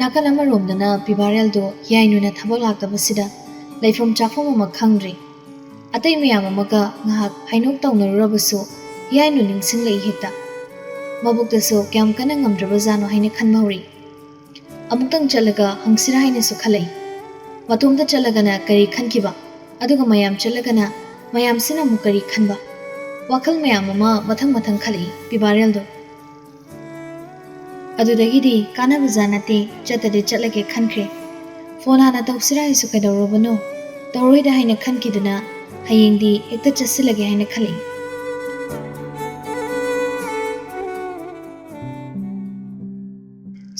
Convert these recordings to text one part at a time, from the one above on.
नाकल अमरोमदना पिबारेलदो याइनुना थबक लाक्तबसिदा लैफम चाफम अमा खंग्री अतै मयाम अमगा ngahak hainok tawnarurabsu yainu ningsinglei hekta mabuktasu kyam kana ngamdraba jano haina khanmahuri amuktang chalaga hangsira haina su khalai matumda chalagana kari khankiba aduga mayam chalagana mayam sina mukari khanba wakal mayam ama mathang mathang khalai pibareldo adudagidi kana bazanate chatade chalage khankhre phone hana tawsira isu kaidorobano tawroida haina khankiduna hayengdi hekta chasilage haina khali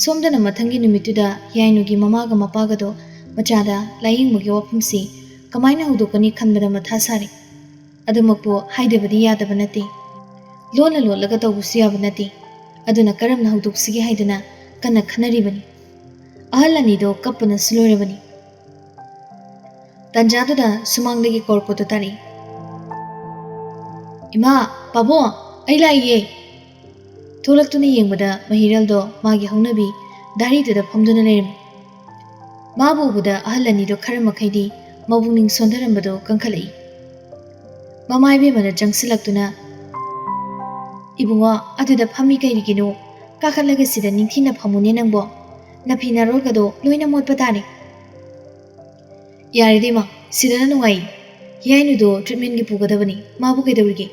somdana mathangi numituda yainugi mamaga mapagado machada layingmugi wapumsi kamaina hudokani khanbada matha sari adumakpo haidebadi yadaba nati lona lolaga tawbusi yaba nati aduna karamna hudoksigi haidana kana khanaribani ahalani do kapana slorabani tanjaduda sumangdagi korpoto tari ima pabo ai laiye tholaktuna yengbada mahiraldo magi haunabi darituda phamduna lerim mabubuda ahalani do kharamakhaydi mabungning sondarambado kankhalai mamaibe mana jangsilaktuna ibungo aduda phami kairigino kakhalaga sida ningthina phamune nangbo napina rolgado loina motpa tari yaride ma sidana nungai yainu do treatment gi pugadabani mabu kaidawrige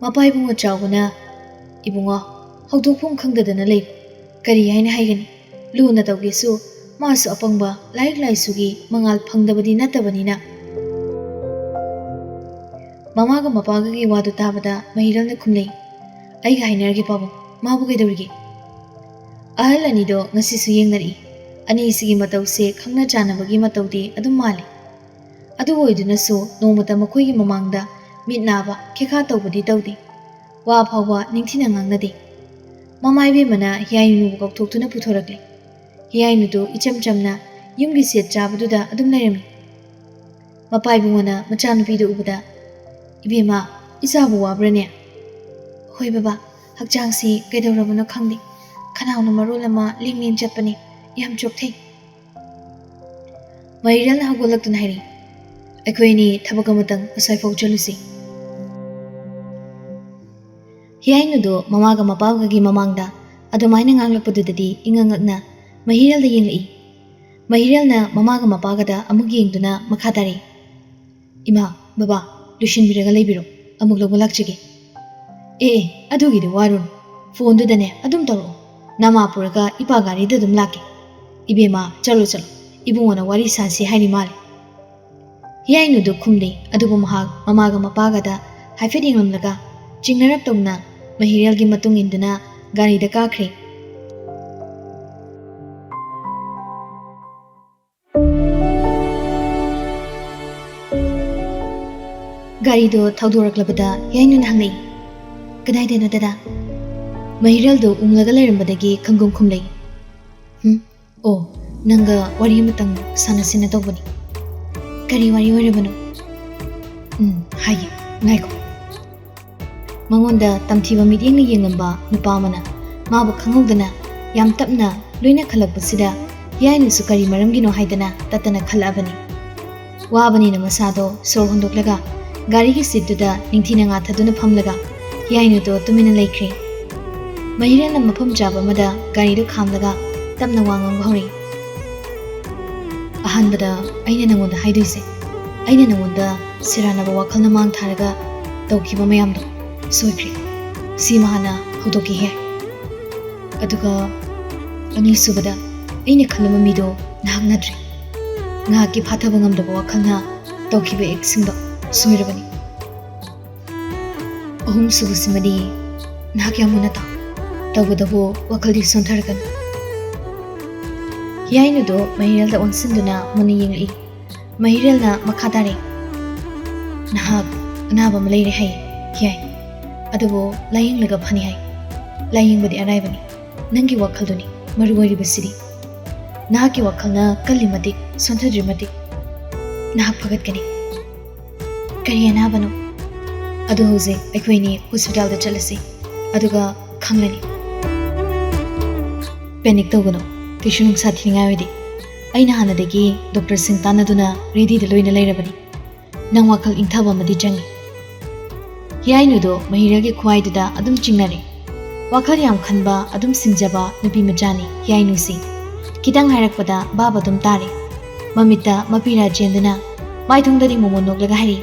mapai bungo chawguna ibungo hawdokphum khangdadana lei kari haina haigani luna tawgesu masu apangba laik laisugi mangal phangdabadi natabanina mamaga mapaga gi wadu tabada mahiralna khumlei aiga hainarge pabu mabu kaidawrige ahalani do ngasi su yengnari ani sigi matause khangna chanabagi matawdi adum mali adu oiduna su nomata makoi gi mamangda mitnaba khekha tawbadi tawdi wa phawba ningthina ngangnadi mamaibe mana yainu gokthokthuna puthorakle yainu do icham chamna yumgi set chabaduda adum lerami mapai bungona machanupi do ubada ibema isabu wabrane hoi baba hakjangsi kaidawrabano khangdi khanawna marolama lingling chatpani yam chokthei mahiralna hagolaktuna hairi aikoini thabakamatang asaifau chalusi yainu do mamaga mapaga gi mamangda adumaina nganglakpadudadi ingangakna mahiralda yenglai mahiralna mamaga mapaga da amug yengduna makhadari ima baba lushin biraga leibiro amug logba lakchige adugidu warun phone du dane adum tawro nama puraga ipa gari da dum lake ibema chalo chalo ibungona wari sansi haini male yainu do khumde adugo mahag mamaga mapaga da haifedi ngamlaga chingnarak tawna mahiralgi matung induna gari da kakre gari do thaudoraklabada yainu nangai kadai dena dada mahiral do unglaga lerambadagi khangum khumlei oh nanga wari matang sanasina tawbani kari wari warabano haye ngaiko mangonda tamthiba meeting ni yengamba nupa mana mabu khangudana yam tapna loina khalakpasida yainu su kari maramgino haidana tatana khalabani wabani na masado sor hondoklaga gari gi sidduda ningthina nga thaduna phamlaga yainu do tumina laikre mahirana mafam jaba mada gari do khamlaga tamna wangang hori ahanbada aina nangonda haiduise aina nangonda sirana ba wakhalna mang tharaga tawkiba mayam do soikre simahana hodoki he aduga ani subada aina khalama mido nagnadre nga ki phathaba ngamda ba wakhalna tawkiba eksingdo soirabani ahum subusimadi nakyamuna ta tawbadabo wakaldi sontharakan yainu do mahiralda onsinduna muni yengli mahiralna makhadare nahak anaba malai hai yai adubo laying laga phani hai laying badi araibani nangi wakhalduni maruwari basiri nahaki wakhalna kalimati sonthadrimati nahak phagat kani anabano adu hoje aikoini hospital da chalasi aduga khanglani panic tawgano ꯀꯩꯁꯨ ꯅꯨꯡꯁꯥ ꯊꯤꯅꯤꯡꯉꯥꯏ ꯑꯣꯏꯗꯦ ꯑꯩꯅ ꯍꯥꯟꯅꯗꯒꯤ ꯗꯣꯛꯇꯔꯁꯤꯡ ꯇꯥꯟꯅꯗꯨꯅ ꯔꯦꯗꯤꯗ ꯂꯣꯏꯅ ꯂꯩꯔꯕꯅꯤ ꯅꯪ ꯋꯥꯈꯜ ꯏꯪꯊꯕ ꯑꯃꯗꯤ ꯆꯪꯉꯤ ꯍꯤꯌꯥꯏꯅꯨꯗꯣ ꯃꯍꯤꯔꯦꯜꯒꯤ ꯈꯨꯍꯥꯏꯗꯨꯗ ꯑꯗꯨꯝ ꯆꯤꯡꯅꯔꯦ ꯋꯥꯈꯜ ꯌꯥꯝ ꯈꯟꯕ ꯑꯗꯨꯝ ꯁꯤꯡꯖꯕ ꯅꯨꯄꯤ ꯃꯆꯥꯅꯤ ꯍꯤꯌꯥꯏꯅꯨꯁꯤ ꯈꯤꯇꯪ ꯍꯥꯏꯔꯛꯄꯗ ꯕꯥꯕ ꯑꯗꯨꯝ ꯇꯥꯔꯦ ꯃꯃꯤꯠꯇ ꯃꯄꯤꯔꯥ ꯆꯦꯟꯗꯨꯅ ꯃꯥꯏꯊꯣꯡꯗꯗꯤ ꯃꯣꯃꯣꯟ ꯅꯣꯛꯂꯒ ꯍꯥꯏꯔꯤ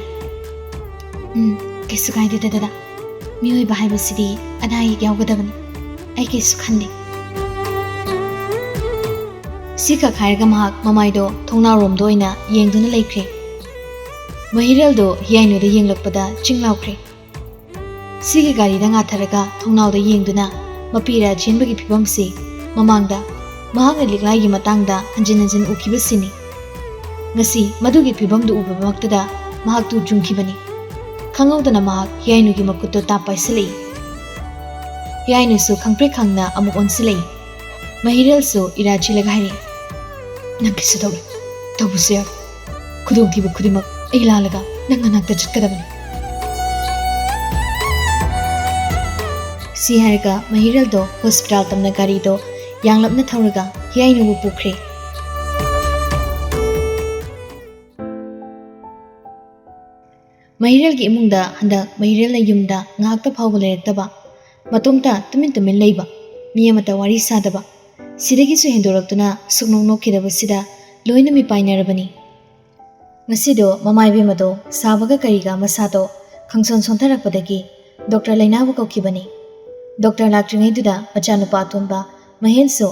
ꯀꯩꯁꯨ ꯀꯥꯏꯗꯦꯗ ꯗꯗꯥ ꯃꯤꯑꯣꯏꯕ ꯍꯥꯏꯕꯁꯤꯗꯤ ꯑꯅꯥ ꯑꯌꯦꯛ ꯌꯥꯎꯒꯗꯕꯅꯤ ꯑꯩ ꯀꯩꯁꯨ ꯈꯟꯗꯦ ꯁꯤ ꯈꯛ ꯍꯥꯏꯔꯒ ꯃꯍꯥꯛ ꯃꯃꯥꯏꯗꯣ ꯊꯣꯡꯅꯥꯎꯔꯣꯝꯗ ꯑꯣꯏꯅ ꯌꯦꯡꯗꯨꯅ ꯂꯩꯈ꯭ꯔꯦ ꯃꯍꯤꯔꯦꯜꯗꯣ ꯍꯤꯌꯥꯏꯅꯨꯗ ꯌꯦꯡꯂꯛꯄꯗ ꯆꯤꯡ ꯂꯥꯎꯈ꯭ꯔꯦ ꯁꯤꯒꯤ ꯒꯥꯔꯤꯗ ꯉꯥꯊꯔꯒ ꯊꯣꯡꯅꯥꯎꯗ ꯌꯦꯡꯗꯨꯅ ꯃꯄꯤꯔꯥ ꯆꯦꯟꯕꯒꯤ ꯐꯤꯕꯝꯁꯤ ꯃꯃꯥꯡꯗ ꯃꯍꯥꯛꯅ ꯂꯤꯛꯂꯥꯏꯒꯤ ꯃꯇꯥꯡꯗ ꯍꯟꯖꯤꯟ ꯍꯟꯖꯤꯟ ꯎꯈꯤꯕꯁꯤꯅꯤ ꯉꯁꯤ ꯃꯗꯨꯒꯤ ꯐꯤꯕꯝꯗꯨ ꯎꯕꯃꯛꯇꯗ ꯃꯍꯥꯛꯇꯨ ꯆꯨꯝꯈꯤꯕꯅꯤ ꯈꯪꯍꯧꯗꯅ ꯃꯍꯥꯛ ꯍꯤꯌꯥꯏꯅꯨꯒꯤ ꯃꯈꯨꯠꯇꯣ ꯇꯥꯞ ꯄꯥꯏꯁꯤꯜꯂꯛꯏ ꯍꯤꯌꯥꯏꯅꯨꯁꯨ ꯈꯪꯄ꯭ꯔꯦꯛ ꯈꯪꯅ ꯑꯃꯨꯛ ꯑꯣꯟꯁꯤꯜꯂꯛꯏ ꯃꯍꯤꯔꯦꯜꯁꯨ ꯏꯔꯥ ꯆꯤꯜꯂꯒ ꯍꯥꯏꯔꯛꯏ ꯅꯪ ꯀꯩꯁꯨ ꯇꯧꯔꯣꯏ ꯇꯧꯕꯁꯨ ꯌꯥꯎꯏ ꯈꯨꯗꯣꯡꯊꯤꯕ ꯈꯨꯗꯤꯡꯃꯛ ꯑꯩ ꯂꯥꯜꯂꯒ ꯅꯪ ꯅꯅꯥꯛꯇ ꯆꯠꯀꯗꯕꯅꯤ ꯁꯤ ꯍꯥꯏꯔꯒ ꯃꯍꯤꯔꯦꯜꯗꯣ ꯍꯣꯁꯄꯤꯇꯥꯜ ꯇꯝꯅ ꯒꯥꯔꯤꯗꯣ ꯌꯥꯡꯂꯞꯅ ꯊꯧꯔꯒ ꯍꯤꯌꯥꯏꯅꯨꯕꯨ ꯄꯨꯈ꯭ꯔꯦ ꯃꯍꯤꯔꯦꯜꯒꯤ ꯏꯃꯨꯡꯗ ꯍꯟꯗꯛ ꯃꯍꯤꯔꯦꯜꯅ ꯌꯨꯝꯗ ꯉꯥꯏꯍꯥꯛꯇ ꯐꯥꯎꯕ ꯂꯩꯔꯛꯇꯕ ꯃꯇꯣꯝꯇ ꯇꯨꯃꯤꯟ ꯂꯩꯕ ꯃꯤ ꯑꯃꯠꯇ ꯋꯥꯔꯤ ꯁꯥꯗꯕ ꯁꯤꯗꯒꯤꯁꯨ ꯍꯦꯟꯗꯣꯔꯛꯇꯨꯅ ꯁꯨꯛꯅꯣꯛ ꯅꯣꯛꯈꯤꯗꯕꯁꯤꯗ ꯂꯣꯏꯅ ꯃꯤꯄꯥꯏꯅꯔꯕꯅꯤ ꯉꯁꯤꯗꯣ ꯃꯃꯥꯏꯕꯦꯝꯃꯗꯣ ꯁꯥꯕꯒ ꯀꯔꯤꯒ ꯃꯁꯥꯗꯣ ꯈꯪꯁꯣꯟ ꯁꯣꯟꯊꯔꯛꯄꯗꯒꯤ ꯗꯣꯛꯇꯔ ꯂꯩꯅꯥꯕꯨ ꯀꯧꯈꯤꯕꯅꯤ ꯗꯣꯛꯇꯔ ꯂꯥꯛꯇ꯭ꯔꯤꯉꯩꯗꯨꯗ ꯃꯆꯥꯅꯨꯄꯥ ꯑꯇꯣꯟꯕ ꯃꯍꯦꯟꯁꯨ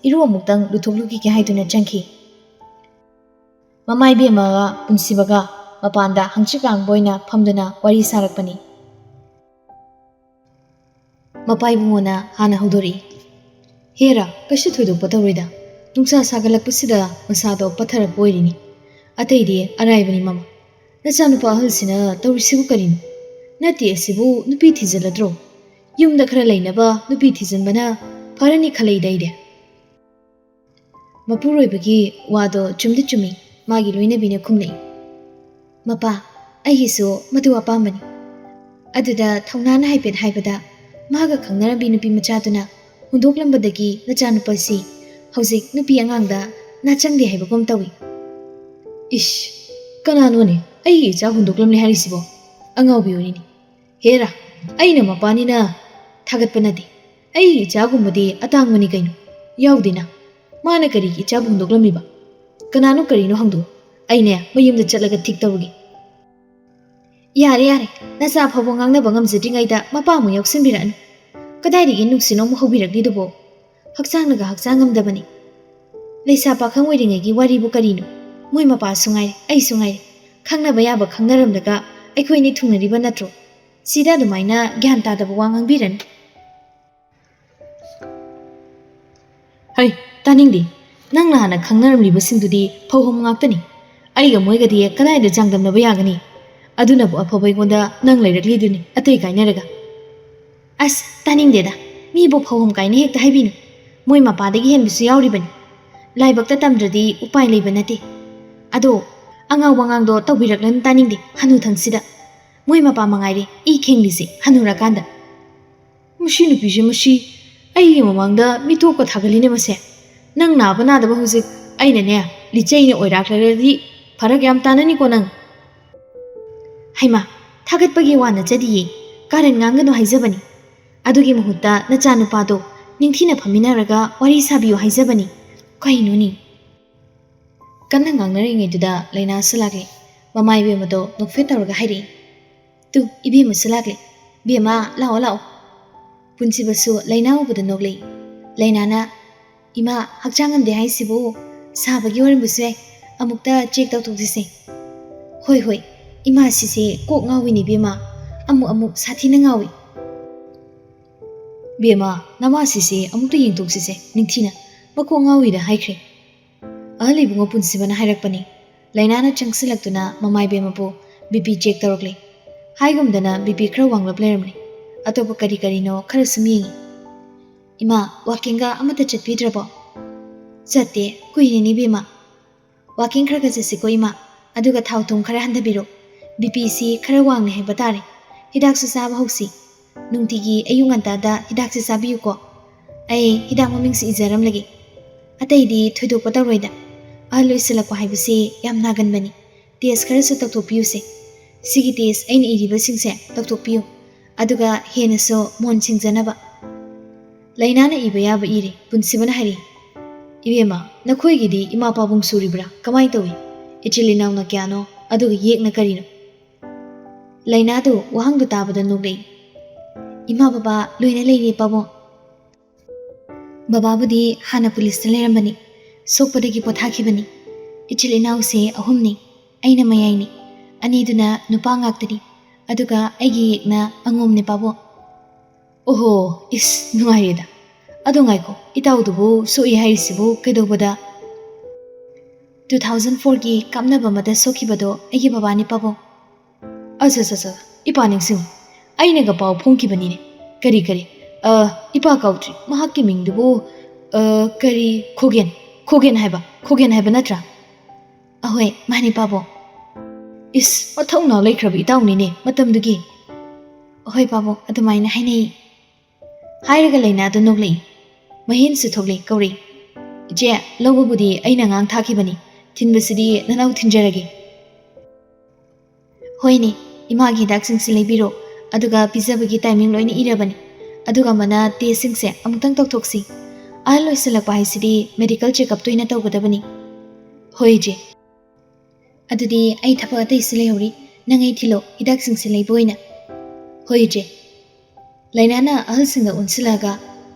ꯏꯔꯨ ꯑꯃꯨꯛꯇꯪ ꯂꯨꯊꯣꯛꯂꯨꯈꯤꯒꯦ ꯍꯥꯏꯗꯨꯅ ꯆꯪꯈꯤ ꯃꯃꯥꯏꯕꯦꯝꯃꯒ ꯄꯨꯟꯁꯤꯕꯒ ꯃꯄꯥꯟꯗ ꯍꯪꯆꯤꯠ ꯂꯥꯡꯕ ꯑꯣꯏꯅ ꯐꯝꯗꯨꯅ ꯋꯥꯔꯤ ꯁꯥꯔꯛꯄꯅꯤ ꯃꯄꯥꯏꯕꯨꯡꯉꯣꯅ ꯍꯥꯟꯅ ꯍꯧꯗꯣꯔꯛꯏ ꯍꯦꯔꯥ ꯀꯩꯁꯨ ꯊꯣꯏꯗꯣꯛꯄ ꯇꯧꯔꯣꯏꯗ ꯅꯨꯡꯁꯥ ꯁꯥꯒꯠꯂꯛꯄꯁꯤꯗ ꯃꯁꯥꯗꯣ ꯄꯠꯊꯔꯛꯄ ꯑꯣꯏꯔꯤꯅꯤ ꯑꯇꯩꯗꯤ ꯑꯔꯥꯏꯕꯅꯤ ꯃꯃꯥ ꯅꯆꯥꯅꯨꯄꯥ ꯑꯍꯜꯁꯤꯅ ꯇꯧꯔꯤꯁꯤꯕꯨ ꯀꯔꯤꯅꯣ ꯅꯠꯇꯦ ꯑꯁꯤꯕꯨ ꯅꯨꯄꯤ ꯊꯤꯖꯤꯜꯂꯗ꯭ꯔꯣ ꯌꯨꯝꯗ ꯈꯔ ꯂꯩꯅꯕ ꯅꯨꯄꯤ ꯊꯤꯖꯤꯟꯕꯅ ꯐꯔꯅꯤ ꯈꯜꯂꯛꯏꯗ ꯃꯄꯨꯔꯣꯏꯕꯒꯤ ꯋꯥꯗꯣ ꯆꯨꯝꯗꯤ ꯆꯨꯝꯃꯤ ꯃꯥꯒꯤ ꯂꯣꯏꯅꯕꯤꯅ ꯈꯨꯝꯂꯛꯏ ꯃꯄꯥ ꯑꯩꯒꯤꯁꯨ ꯃꯗꯨ ꯑꯄꯥꯝꯕꯅꯤ ꯑꯗꯨꯗ ꯊꯧꯅꯥꯅ ꯍꯥꯏꯐꯦꯠ ꯍꯥꯏꯕꯗ ꯃꯥꯒ ꯈꯪꯅꯔꯝꯕꯤ ꯅꯨꯄꯤ ꯃꯆꯥꯗꯨꯅ ꯍꯨꯟꯗꯣꯛꯂꯝꯕꯗꯒꯤ ꯅꯆꯥꯅꯨꯄꯥꯁꯤ ꯍꯧꯖꯤꯛ ꯅꯨꯄꯤ ꯑꯉꯥꯡꯗ ꯅꯥꯆꯪꯗꯦ ꯍꯥꯏꯕꯒꯨꯝ ꯇꯧꯏ ꯏꯁ ꯀꯅꯥꯅꯣꯅꯦ ꯑꯩꯒꯤ ꯏꯆꯥ ꯍꯨꯟꯗꯣꯛꯂꯝꯂꯦ ꯍꯥꯏꯔꯤꯁꯤꯕꯣ ꯑꯉꯥꯎꯕꯤ ꯑꯣꯏꯔꯤꯅꯤ ꯍꯦꯔꯥ ꯑꯩꯅ ꯃꯄꯥꯅꯤꯅ ꯊꯥꯒꯠꯄ ꯅꯠꯇꯦ ꯑꯩꯒꯤ ꯏꯆꯥꯒꯨꯝꯕꯗꯤ ꯑꯇꯥꯡꯕꯅꯤ ꯀꯩꯅꯣ ꯌꯥꯎꯗꯦꯅ ꯃꯥꯅ ꯀꯔꯤꯒꯤ ꯏꯆꯥꯕꯨ ꯍꯨꯟꯗꯣꯛꯂꯝꯂꯤꯕ ꯀꯅꯥꯅꯣ ꯀꯔꯤꯅꯣ ꯍꯪꯗꯣꯛꯎ ꯑꯩꯅꯦ ꯃꯌꯨꯝꯗ ꯆꯠꯂꯒ ꯊꯤꯛ ꯇꯧꯔꯨꯒꯦ ꯌꯥꯔꯦ ꯅꯆꯥ ꯐꯥꯎꯕ ꯉꯥꯡꯅꯕ ꯉꯝꯖꯗ꯭ꯔꯤꯉꯩꯗ ꯃꯄꯥ ꯑꯃꯨꯛ ꯌꯥꯎꯁꯤꯟꯕꯤꯔꯛꯑꯅꯨ ꯀꯗꯥꯏꯗꯒꯤ ꯅꯨꯡꯁꯤꯅꯣ ꯑꯃꯨꯛ ꯍꯧꯕꯤꯔꯛꯂꯤꯗꯨꯕꯣ ꯍꯛꯆꯥꯡꯅꯒ ꯍꯛꯆꯥꯡ ꯉꯝꯗꯕꯅꯤ ꯂꯩꯁꯥ ꯄꯥꯈꯪ ꯑꯣꯏꯔꯤꯉꯩꯒꯤ ꯋꯥꯔꯤꯕꯨ ꯀꯔꯤꯅꯣ ꯃꯣꯏ ꯃꯄꯥꯁꯨ ꯉꯥꯏꯔꯦ ꯑꯩꯁꯨ ꯉꯥꯏꯔꯦ ꯈꯪꯅꯕ ꯌꯥꯕ ꯈꯪꯅꯔꯝꯂꯒ ꯑꯩꯈꯣꯏꯅꯤ ꯊꯨꯡꯅꯔꯤꯕ ꯅꯠꯇ꯭ꯔꯣ ꯁꯤꯗ ꯑꯗꯨꯃꯥꯏꯅ ꯒ꯭ꯌꯥꯟ ꯇꯥꯗꯕ ꯋꯥ ꯉꯥꯡꯕꯤꯔꯅꯨ ꯍꯩ ꯇꯥꯅꯤꯡꯗꯦ ꯅꯪꯅ ꯍꯥꯟꯅ ꯈꯪꯅꯔꯝꯂꯤꯕꯁꯤꯡꯗꯨꯗꯤ ꯐꯧꯍꯝ ꯉꯥꯛꯇꯅꯤ ꯑꯩꯒ ꯃꯣꯏꯒꯗꯤ ꯀꯗꯥꯏꯗ ꯆꯥꯡꯗꯝꯅꯕ ꯌꯥꯒꯅꯤ ꯑꯗꯨꯅꯕꯨ ꯑꯐꯕ ꯑꯩꯉꯣꯟꯗ ꯅꯪ ꯂꯩꯔꯛꯂꯤꯗꯨꯅꯤ ꯑꯇꯩ ꯀꯥꯏꯅꯔꯒ ꯑꯁ ꯇꯥꯅꯤꯡꯗꯦꯗ ꯃꯤꯕꯨ ꯐꯧꯍꯝ ꯀꯥꯏꯅ ꯍꯦꯛꯇ ꯍꯥꯏꯕꯤꯅꯨ ꯃꯣꯏ ꯃꯄꯥꯗꯒꯤ ꯍꯦꯟꯕꯁꯨ ꯌꯥꯎꯔꯤꯕꯅꯤ ꯂꯥꯏꯕꯛꯇ ꯇꯝꯗ꯭ꯔꯗꯤ ꯎꯄꯥꯏ ꯂꯩꯕ ꯅꯠꯇꯦ ꯑꯗꯣ ꯑꯉꯥꯎꯕ ꯉꯥꯡꯗꯣ ꯇꯧꯕꯤꯔꯛꯂꯅꯨ ꯇꯥꯅꯤꯡꯗꯦ ꯍꯅꯨꯊꯪꯁꯤꯗ ꯃꯣꯏ ꯃꯄꯥ ꯃꯉꯥꯏꯔꯦ ꯏ ꯈꯦꯡꯂꯤꯁꯦ ꯍꯅꯨꯔꯀꯥꯟꯗ ꯃꯁꯤ ꯅꯨꯄꯤꯁꯦ ꯃꯁꯤ ꯑꯩꯒꯤ ꯃꯃꯥꯡꯗ ꯃꯤꯇꯣꯞꯀ ꯊꯥꯒꯠꯂꯤꯅꯦ ꯃꯁꯦ ꯅꯪ ꯅꯥꯕ ꯅꯥꯗꯕ ꯍꯧꯖꯤꯛ ꯑꯩꯅꯅꯦ ꯂꯤꯆꯩꯅ ꯑꯣꯏꯔꯥꯛꯂꯔꯗꯤ ꯐꯔꯛ ꯌꯥꯝ ꯇꯥꯅꯅꯤꯀꯣ ꯅꯪ ꯍꯩꯃꯥ ꯊꯥꯒꯠꯄꯒꯤ ꯋꯥ ꯅꯠꯆꯗꯤꯌꯦ ꯀꯥꯔꯟ ꯉꯥꯡꯒꯅꯨ ꯍꯥꯏꯖꯕꯅꯤ ꯑꯗꯨꯒꯤ ꯃꯍꯨꯠꯇ ꯅꯆꯥꯅꯨꯄꯥꯗꯣ ꯅꯤꯡꯊꯤꯅ ꯐꯝꯃꯤꯟꯅꯔꯒ ꯋꯥꯔꯤ ꯁꯥꯕꯤꯌꯨ ꯍꯥꯏꯖꯕꯅꯤ ꯀꯩꯅꯣꯅꯤ ꯀꯟꯅ ꯉꯥꯡꯅꯔꯤꯉꯩꯗꯨꯗ ꯂꯩꯅꯥꯁꯨ ꯂꯥꯛꯂꯦ ꯃꯃꯥꯏꯕꯦꯝꯃꯗꯣ ꯅꯣꯛꯐꯦꯠ ꯇꯧꯔꯒ ꯍꯥꯏꯔꯛꯏ ꯇꯨ ꯏꯕꯦꯝꯃꯁꯨ ꯂꯥꯛꯂꯦ ꯕꯦꯝꯃ ꯂꯥꯛꯑꯣ ꯄꯨꯟꯁꯤꯕꯁꯨ ꯂꯩꯅꯥ ꯎꯕꯗ ꯅꯣꯛꯂꯛꯏ ꯂꯩꯅꯥꯅ ꯏꯃꯥ ꯍꯛꯆꯥꯡ ꯉꯝꯗꯦ ꯍꯥꯏꯁꯤꯕꯨ ꯁꯥꯕꯒꯤ ꯑꯣꯏꯔꯝꯕꯁꯨ ꯌꯥꯏ ꯑꯃꯨꯛꯇ ꯆꯦꯛ ꯇꯧꯊꯣꯛꯁꯤꯁꯦ ꯍꯣꯏ ꯏꯃꯥꯁꯤꯁꯦ ꯀꯣꯛ ꯉꯥꯎꯏꯅꯤ ꯕꯦꯝꯃ ꯑꯃꯨꯛ ꯁꯥꯊꯤꯅ ꯉꯥꯎꯏ ꯕꯦꯝꯃ ꯅꯃꯥꯁꯤꯁꯦ ꯑꯃꯨꯛꯇ ꯌꯦꯡꯊꯣꯛꯁꯤꯁꯦ ꯅꯤꯡꯊꯤꯅ ꯃꯀꯣꯛ ꯉꯥꯎꯏꯗ ꯍꯥꯏꯈ꯭ꯔꯦ ꯑꯍꯜ ꯏꯕꯨꯡꯉꯣ ꯄꯨꯟꯁꯤꯕꯅ ꯍꯥꯏꯔꯛꯄꯅꯤ ꯂꯩꯅꯥꯅ ꯆꯪꯁꯤꯜꯂꯛꯇꯨꯅ ꯃꯃꯥꯏꯕꯦꯝꯃꯕꯨ ꯕꯤꯄꯤ ꯆꯦꯛ ꯇꯧꯔꯛꯂꯦ ꯍꯥꯏꯒꯨꯝꯗꯅ ꯕꯤꯄꯤ ꯈꯔ ꯋꯥꯡꯂꯞ ꯂꯩꯔꯝꯂꯦ ꯑꯇꯣꯞꯄ ꯀꯔꯤꯅꯣ ꯈꯔ ꯁꯨꯝ ꯌꯦꯡꯉꯤ ꯏꯃꯥ ꯋꯥꯀꯤꯡꯒ ꯑꯃꯠꯇ ꯆꯠꯄꯤꯗ꯭ꯔꯕꯣ ꯆꯠꯇꯦ ꯀꯨꯏꯔꯦꯅꯤ ꯕꯦꯝꯃ ꯋꯥꯀꯤꯡ ꯈꯔ ꯆꯠꯁꯤꯀꯣ ꯏꯃꯥ ꯑꯗꯨꯒ ꯊꯥꯎ ꯊꯨꯝ ꯈꯔ ꯍꯟꯊꯕꯤꯔꯣ ꯕꯤꯄꯤꯁꯤ ꯈꯔ ꯋꯥꯡꯂꯦ ꯍꯥꯏꯕ ꯇꯥꯔꯦ ꯍꯤꯗꯥꯛꯁꯨ ꯆꯥꯕ ꯍꯧꯁꯤ ꯅꯨꯡꯇꯤꯒꯤ ꯑꯌꯨꯛ ꯉꯟꯇꯥꯗ ꯍꯤꯗꯥꯛꯁꯦ ꯆꯥꯕꯤꯌꯨꯀꯣ ꯑꯩ ꯍꯤꯗꯥꯛ ꯃꯃꯤꯡꯁꯤ ꯏꯖꯔꯝꯂꯒꯦ ꯑꯇꯩꯗꯤ ꯊꯣꯏꯗꯣꯛꯄ ꯇꯧꯔꯣꯏꯗ ꯑꯍꯜ ꯑꯣꯏꯁꯜꯂꯛꯄ ꯍꯥꯏꯕꯁꯤ ꯌꯥꯝ ꯅꯥꯒꯟꯕꯅꯤ ꯇꯦꯁ ꯈꯔꯁꯨ ꯇꯧꯊꯣꯛꯄꯤꯌꯨꯁꯦ ꯁꯤꯒꯤ ꯇꯦꯁ ꯑꯩꯅ ꯏꯔꯤꯕꯁꯤꯡꯁꯦ ꯇꯧꯊꯣꯛꯄꯤꯌꯨ ꯑꯗꯨꯒ ꯍꯦꯟꯅꯁꯨ ꯃꯣꯟ ꯁꯤꯡꯖꯅꯕ ꯂꯩꯅꯥꯅ ꯏꯕ ꯌꯥꯕ ꯏꯔꯦ ꯄꯨꯟꯁꯤꯕꯅ ꯍꯥꯏꯔꯤ इबेमा नखोईगिदी इमा पाबुंग सूरीब्रा कमाई तौई इचिल इनाउना क्यानो अदुगा येकना करिनो लैनादु वहांगदु ताबदा नुगलै इमा बाबा लोइना लैरे पाबो बाबाबुदी हाना पुलिसता लेरमबनी सोकपदगी पोथाखिबनी इचिल इनाउसे अहुमनी अइना मयाइनी अनीदुना नुपा ngaktani अदुगा अइगी येकना अंगोमने पाबो ओहो इस नुआइरेदा अदोंगाइको इताउदुबु सोई हाइसिबु कैदोबदा 2004 की कामनबा मदा सोखिबदो अइगी बाबानी पाबो अजजज इपा निंगसिंग अइनेगा पाउ फोंखिबनीने करी करी इपा काउट्री महाक्की मिंगदुबु करी खोगेन हाइबा नत्रा अहोय मानी पाबो इस मथौना लैख्रब इताउनीने मतमदुगी अहोय पाबो अदुमाइना हाइनै हाइरगा लैनादु नोगलै महिन सुथोगले कौरी जे लौबबुदी अइना ngang थाखिबनी थिनबसिदी ननाउ थिनजरगे होइने इमागी दाक्सिंग से लेबिरो अदुगा पिजबगी टाइमिंग लोइने इरबनी अदुगा मना टेस्टिंग से अमुतंग तौथोक्सी ahal loisalakpa haisidi medical checkup toina tawgadabani hoi je adudi ai thapa atai sile hori nangai thilo hidak sing se leiboina hoi je lainana ahal singa unsilaga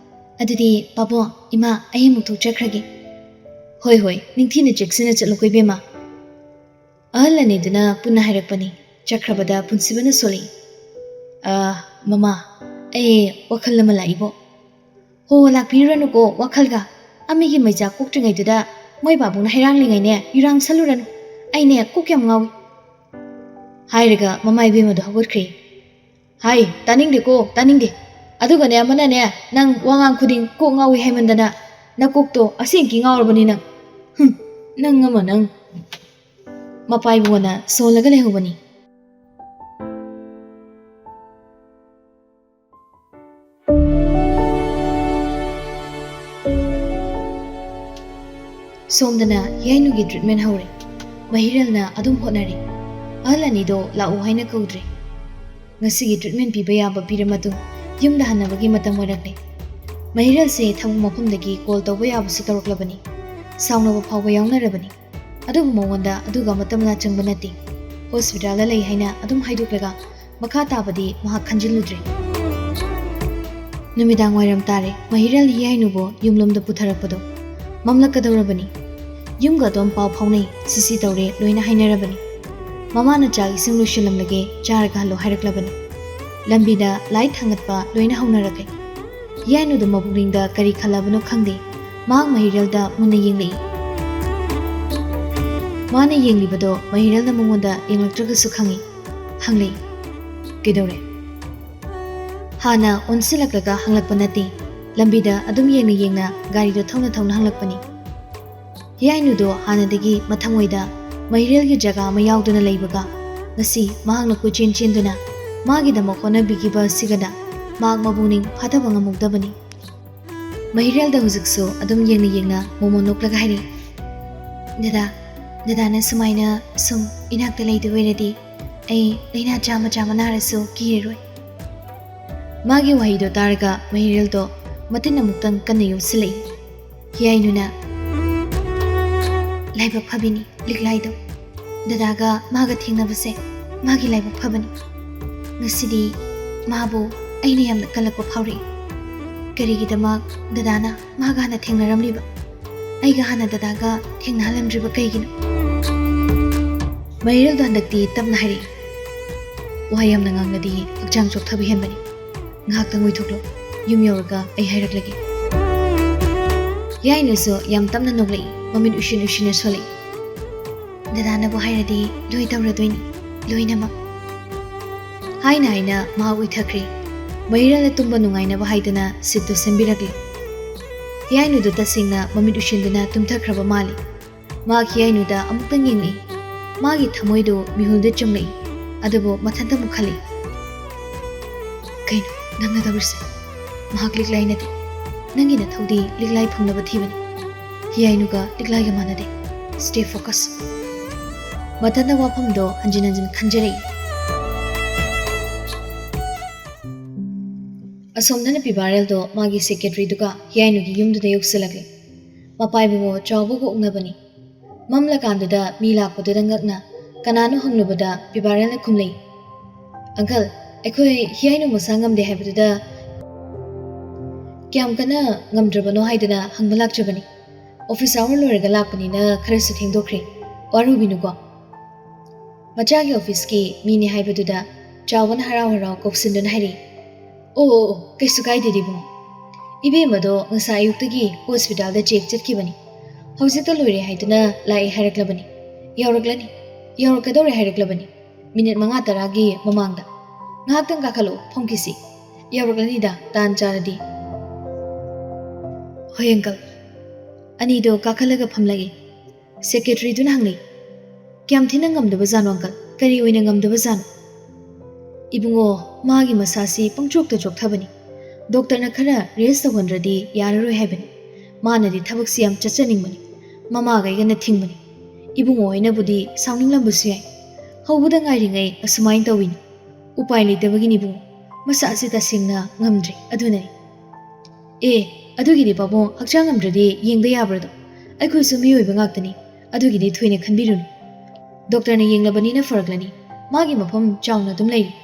adudi pabo ima ai muktu chakrage hoi ningthina cheksina chalokoi bema ahal ani duna punna hairakpani chakrabada punsibana soli mama ai wakhal lama laibo हो लाखिरनु को वखलगा अमिगी major कोक्ट्रिङै दुदा मै बाबुना हैरांग लिङैने युरांग सलुरनु आइने कोक्याम गावि हाइरगा ममाइ बेमदो हगोरख्रि high तानिंदे अदुगने अमनाने नंग वांगांग खुदिं Coke गावि हाइमन्दना नकोक्तो असेंकी गावरबनि नंग अमा नंग मपाइ बुना सोलगा लेहबनि सोमदना याइनुगी treatment हौरे महिरलना अदुम होनारि अहलनिदो लाउ हाइना कौद्रे ngasiगी treatment पिबा याबा पिरमतु युमदा हनबगी मतम वरकले महिरल से थबु मफमदगी कॉल तौबा याबसु तौरक्लबनी साउनबा फावबा यावनरबनी अदुम मोंगदा अदुगा मतमना चंगबनति हॉस्पिटल लै हाइना अदुम हाइदोक्लगा मखा ताबदी महा खंजिलुद्रे नुमिदांग वाइरम तारे महिरल याइनुबो युमलमदा पुथरपदो mamlakadorabani yumga dom paw phawnei sisi tawre loina hainarabani mamana chag ising lusilamlage charga lo hairaklabani lambida light hangatpa loina haunarake yainu du mabungda kari khalabano khangde mang mahiral da munna yenglei mana yenglibado mahiral na mongoda yenglatraga su khangi hanglei kedore hana onsilaklaga hanglakpanati लंबीदा अदुम येंगना गाड़ी दो थौना हंगलकपनी याइनुदो हानदगी मथंगोइदा महिरेलगी जगह अमा यावदुना लैबगा ngasi mahangna kuchen chenduna magi da makona bigiba sigada mag mabungning phataba ngamukdabani mahirel da huzikso adum yengna momonok hairi dada na sumaina sum inakta leidu weredi ai leina chama narasu kiroi magi wahido targa mahirel do matina muktan kanayu silai yainuna laiba phabini liglaido dadaga maga thingnabase magi laiba phabani ngasidi mabu aina yamna kalakpa phawri karigi damak dadana maga hana thengnaramliba aiga hana dadaga thengnalamdriba kaigino mairel dandakti tapna hari wayamna ngangadi akjang chokhabi henbani ngak tangoi thoklo yum yorga ai hairaklagi yainusो yam tamna noglei mamin ushin soli dadana bo hairadi loi tawradoini loinama haina ma uithakri mairala tumba nungaina ba haidana siddu sembirakli yainu du tasingna mamin ushinduna tumthakraba mali ma yainu da amutang yengi magi thamoido mihulde chumlei adubo mathanta mukhali kaino nangna tawrse mahak liglai nati nangi na thodi liglai phangnaba thibani ꯍꯤꯌꯥꯏꯅꯨꯒ ꯂꯤꯛꯂꯥꯏꯒ ꯃꯥꯟꯅꯗꯦ stay focus ꯃꯊꯟꯗ ꯋꯥꯐꯝꯗꯣ ꯍꯟꯖꯤꯟ ꯍꯟꯖꯤꯟ ꯈꯟꯖꯔꯛꯏ ꯑꯁꯣꯝꯗꯅ ꯄꯤꯕꯥꯔꯦꯜꯗꯣ ꯃꯥꯒꯤ ꯁꯦꯀ꯭ꯔꯦꯇꯔꯤꯗꯨꯒ ꯍꯤꯌꯥꯏꯅꯨꯒꯤ ꯌꯨꯝꯗꯨꯗ ꯌꯧꯁꯤꯜꯂꯛꯂꯦ ꯃꯄꯥꯏꯕꯨꯡꯉꯣ ꯆꯥꯎꯕꯒ ꯎꯛꯅꯕꯅꯤ ꯃꯝꯂꯀꯥꯟꯗꯨꯗ ꯃꯤ ꯂꯥꯛꯄꯗꯨꯗ ꯉꯛꯅ ꯀꯅꯥꯅꯣ ꯍꯪꯂꯨꯕꯗ ꯄꯤꯕꯥꯔꯦꯜꯅ ꯈꯨꯝꯂꯩ ꯑꯪꯀꯜ ꯑꯩꯈꯣꯏ ꯍꯤꯌꯥꯏꯅꯨ ꯃꯁꯥ ꯉꯝꯗꯦ ꯍꯥꯏꯕꯗꯨꯗ ꯀꯌꯥꯝ ꯀꯟꯅ ꯉꯝꯗ꯭ꯔꯕꯅꯣ ꯍꯥꯏꯗꯅ ꯍꯪꯕ ꯂꯥꯛꯆꯕꯅꯤ ꯑꯣꯐꯤꯁ ꯑꯋꯔ ꯂꯣꯏꯔꯒ ꯂꯥꯛꯄꯅꯤꯅ ꯈꯔꯁꯨ ꯊꯦꯡꯗꯣꯛꯈ꯭ꯔꯦ ꯋꯥꯔꯨꯕꯤꯅꯨꯀꯣ ꯃꯆꯥꯒꯤ ꯑꯣꯐꯤꯁꯀꯤ ꯃꯤꯅꯤ ꯍꯥꯏꯕꯗꯨꯗ ꯆꯥꯎꯕꯅ ꯍꯔꯥꯎ ꯍꯔꯥꯎ ꯀꯧꯁꯤꯟꯗꯨꯅ ꯍꯥꯏꯔꯛꯏ ꯑꯣ ꯀꯩꯁꯨ ꯀꯥꯏꯗꯦꯗꯤ ꯏꯕꯨꯡꯉꯣ ꯏꯕꯦꯝꯃꯗꯣ ꯉꯁꯥꯏ ꯑꯌꯨꯛꯇꯒꯤ ꯍꯣꯁꯄꯤꯇꯥꯜꯗ ꯆꯦꯛ ꯆꯠꯈꯤꯕꯅꯤ ꯍꯧꯖꯤꯛꯇ ꯂꯣꯏꯔꯦ ꯍꯥꯏꯗꯨꯅ ꯂꯥꯛꯑꯦ ꯍꯥꯏꯔꯛꯂꯕꯅꯤ ꯌꯧꯔꯛꯀꯗꯧꯔꯦ ꯍꯥꯏꯔꯛꯂꯕꯅꯤ ꯃꯤꯅꯤꯠ 5-10ꯒꯤ ꯃꯃꯥꯡꯗ ꯉꯥꯏꯍꯥꯛꯇꯪ ꯀꯥꯈꯠꯂꯛꯑꯣ ꯐꯝꯈꯤꯁꯤ ꯌꯧꯔꯛꯂꯅꯤꯗ ꯇꯥꯟ ꯆꯥꯔꯗꯤ ꯍꯣꯏ ꯑꯪꯀꯜ ꯑꯅꯤꯗꯣ ꯀꯥꯈꯠꯂꯒ ꯐꯝꯂꯛꯏ ꯁꯦꯀ꯭ꯔꯦꯇꯔꯤꯗꯨꯅ ꯍꯪꯂꯛꯏ ꯀꯌꯥꯝ ꯊꯤꯅ ꯉꯝꯗꯕꯖꯥꯠꯅꯣ ꯑꯪꯀꯜ ꯀꯔꯤ ꯑꯣꯏꯅ ꯉꯝꯗꯕꯖꯥꯠꯅꯣ 이붕어 마기 마사시 뻥쪽도 족타버니 독터나 khara rest tawhandradi yararoi haibani manadi thabak siam chachaningbani mamaga igana thingbani ibungo hoina budi sauninglambusi yai haubuda ngairingai asumain tawini upai leitabagi ni bungo masasi tasingna ngamdri adunani adugidi babo hakchang ngamdradi yengda yabrado aikhoi su miyoi bangaktani adugidi thoine khanbirunu doctor na yenglabani na faraglani magi mafam chauna dum leiri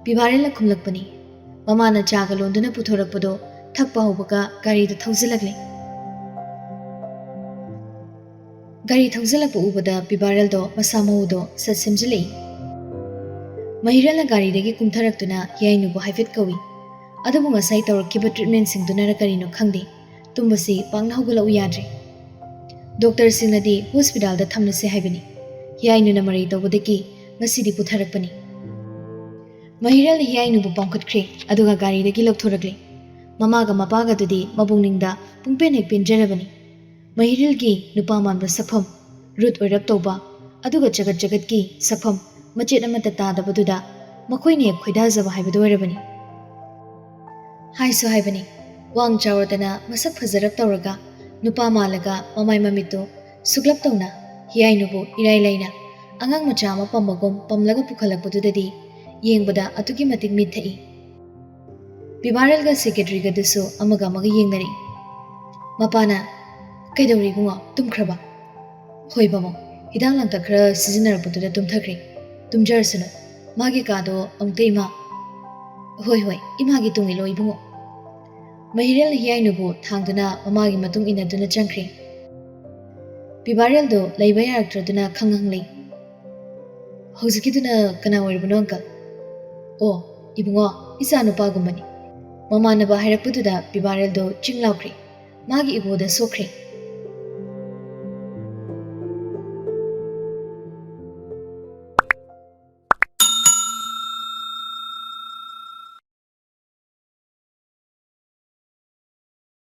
ꯄꯤꯕꯥꯔꯦꯜꯅ ꯈꯨꯝꯂꯛꯄꯅꯤ ꯃꯃꯥꯅ ꯆꯥꯒ ꯂꯣꯟꯗꯨꯅ ꯄꯨꯊꯣꯔꯛꯄꯗꯣ ꯊꯛꯄ ꯍꯧꯕꯒ ꯒꯥꯔꯤꯗ ꯊꯧꯖꯤꯜꯂꯛꯂꯦ ꯒꯥꯔꯤ ꯊꯧꯖꯤꯜꯂꯛꯄ ꯎꯕꯗ ꯄꯤꯕꯥꯔꯦꯜꯗꯣ ꯃꯁꯥ ꯃꯎꯗꯣ ꯁꯠ ꯁꯦꯝꯖꯤꯜꯂꯛꯏ ꯃꯍꯤꯔꯦꯜꯅ ꯒꯥꯔꯤꯗꯒꯤ ꯀꯨꯝꯊꯔꯛꯇꯨꯅ ꯍꯤꯌꯥꯏꯅꯨꯕꯨ ꯍꯥꯏꯐꯦꯠ ꯀꯧꯏ ꯑꯗꯨꯕꯨ ꯉꯁꯥꯏ ꯇꯧꯔꯛꯈꯤꯕ ꯇ꯭ꯔꯤꯠꯃꯦꯟꯁꯤꯡꯗꯨꯅꯔ ꯀꯔꯤꯅꯣ ꯈꯪꯗꯦ ꯇꯨꯝꯕꯁꯤ ꯄꯥꯛꯅ ꯍꯧꯒꯠꯂꯛꯎ ꯌꯥꯗ꯭ꯔꯦ ꯗꯣꯛꯇꯔꯁꯤꯡꯅꯗꯤ ꯍꯣꯁꯄꯤꯇꯥꯜꯗ ꯊꯝꯂꯁꯦ ꯍꯥꯏꯕꯅꯤ ꯍꯤꯌꯥꯏꯅꯨꯅ ꯃꯔꯩ ꯇꯧꯕꯗꯒꯤ ꯉꯁꯤꯗꯤ ꯄꯨꯊꯔꯛꯄꯅꯤ ꯃꯍꯤꯔꯦꯜꯅ ꯍꯤꯌꯥꯏꯅꯨꯕꯨ ꯄꯥꯝꯈꯠꯈ꯭ꯔꯦ ꯑꯗꯨꯒ ꯒꯥꯔꯤꯗꯒꯤ ꯂꯧꯊꯣꯔꯛꯂꯦ ꯃꯃꯥꯒ ꯃꯄꯥꯒꯗꯨꯗꯤ ꯃꯕꯨꯡꯅꯤꯡꯗ ꯄꯨꯡꯄꯦꯟ ꯍꯦꯛ ꯄꯦꯟꯖꯔꯕꯅꯤ ꯃꯍꯤꯔꯦꯜꯒꯤ ꯅꯨꯄꯥ ꯃꯥꯟꯕ ꯁꯛꯐꯝ ꯔꯨꯠ ꯑꯣꯏꯔꯞ ꯇꯧꯕ ꯑꯗꯨꯒ ꯖꯒꯠ ꯖꯒꯠꯀꯤ ꯁꯛꯐꯝ ꯃꯆꯦꯠ ꯑꯃꯠꯇ ꯇꯥꯗꯕꯗꯨꯗ ꯃꯈꯣꯏꯅ ꯍꯦꯛ ꯈꯣꯏꯗꯥꯖꯕ ꯍꯥꯏꯕꯗꯨ ꯑꯣꯏꯔꯕꯅꯤ ꯍꯥꯏꯁꯨ ꯍꯥꯏꯕꯅꯤ ꯋꯥꯡ ꯆꯥꯎꯔꯗꯅ ꯃꯁꯛ ꯐꯖꯔꯞ ꯇꯧꯔꯒ ꯅꯨꯄꯥ ꯃꯥꯜꯂꯒ ꯃꯃꯥꯏ ꯃꯃꯤꯠꯇꯣ ꯁꯨꯛꯂꯞ ꯇꯧꯅ ꯍꯤꯌꯥꯏꯅꯨꯕꯨ ꯏꯔꯥꯏ ꯂꯥꯏꯅ ꯑꯉꯥꯡ ꯃꯆꯥ ꯑꯃ ꯄꯝꯕꯒꯨꯝ ꯄꯝꯂꯒ ꯄꯨꯈꯠꯂꯛꯄꯗꯨꯗꯗꯤ ꯌꯦꯡꯕꯗ ꯑꯗꯨꯛꯀꯤ ꯃꯇꯤꯛ ꯃꯤꯠꯊꯛꯏ ꯄꯤꯕꯥꯔꯦꯜꯒ ꯁꯦꯀ꯭ꯔꯦꯇꯔꯤꯒꯗꯨꯁꯨ ꯑꯃꯒ ꯌꯦꯡꯅꯔꯛꯏ ꯃꯄꯥꯅ ꯀꯩꯗꯧꯔꯤ ꯏꯕꯨꯡꯉꯣ ꯇꯨꯝꯈ꯭ꯔꯕ ꯍꯣꯏ ꯕꯥꯃꯣ ꯍꯤꯗꯥꯛ ꯂꯥꯡꯊꯛ ꯈꯔ ꯁꯤꯖꯤꯟꯅꯔꯛꯄꯗꯨꯗ ꯇꯨꯝꯊꯈ꯭ꯔꯦ ꯇꯨꯝꯖꯔꯁꯅꯨ ꯃꯥꯒꯤ ꯀꯥꯗꯣ ꯑꯃꯨꯛꯇ ꯏꯃꯥ ꯍꯣꯏ ꯏꯃꯥꯒꯤ ꯇꯨꯡ ꯏꯜꯂꯣ ꯏꯕꯨꯡꯉꯣ ꯃꯍꯤꯔꯦꯜꯅ ꯍꯤꯌꯥꯏꯅꯨꯕꯨ ꯊꯥꯡꯗꯨꯅ ꯃꯃꯥꯒꯤ ꯃꯇꯨꯡ ꯏꯟꯅꯗꯨꯅ ꯆꯪꯈ꯭ꯔꯦ ꯄꯤꯕꯥꯔꯦꯜꯗꯣ ꯂꯩꯕ ꯌꯥꯔꯛꯇ꯭ꯔꯗꯨꯅ ꯈꯪꯍꯪꯂꯩ ꯍꯧꯖꯤꯛꯀꯤꯗꯨꯅ ꯀꯅꯥ ꯑꯣꯏꯔꯕꯅꯣ ꯑꯪꯀꯜ ꯑꯣ ꯏꯕꯨꯡꯉꯣ ꯏꯆꯥ ꯅꯨꯄꯥꯒꯨꯝꯕꯅꯤ ꯃꯃꯥꯟꯅꯕ ꯍꯥꯏꯔꯛꯄꯗꯨꯗ ꯄꯤꯕꯥꯔꯦꯜꯗꯣ ꯆꯤꯡ ꯂꯥꯎꯈ꯭ꯔꯦ ꯃꯥꯒꯤ ꯏꯒꯣꯗ ꯁꯣꯛꯈ꯭ꯔꯦ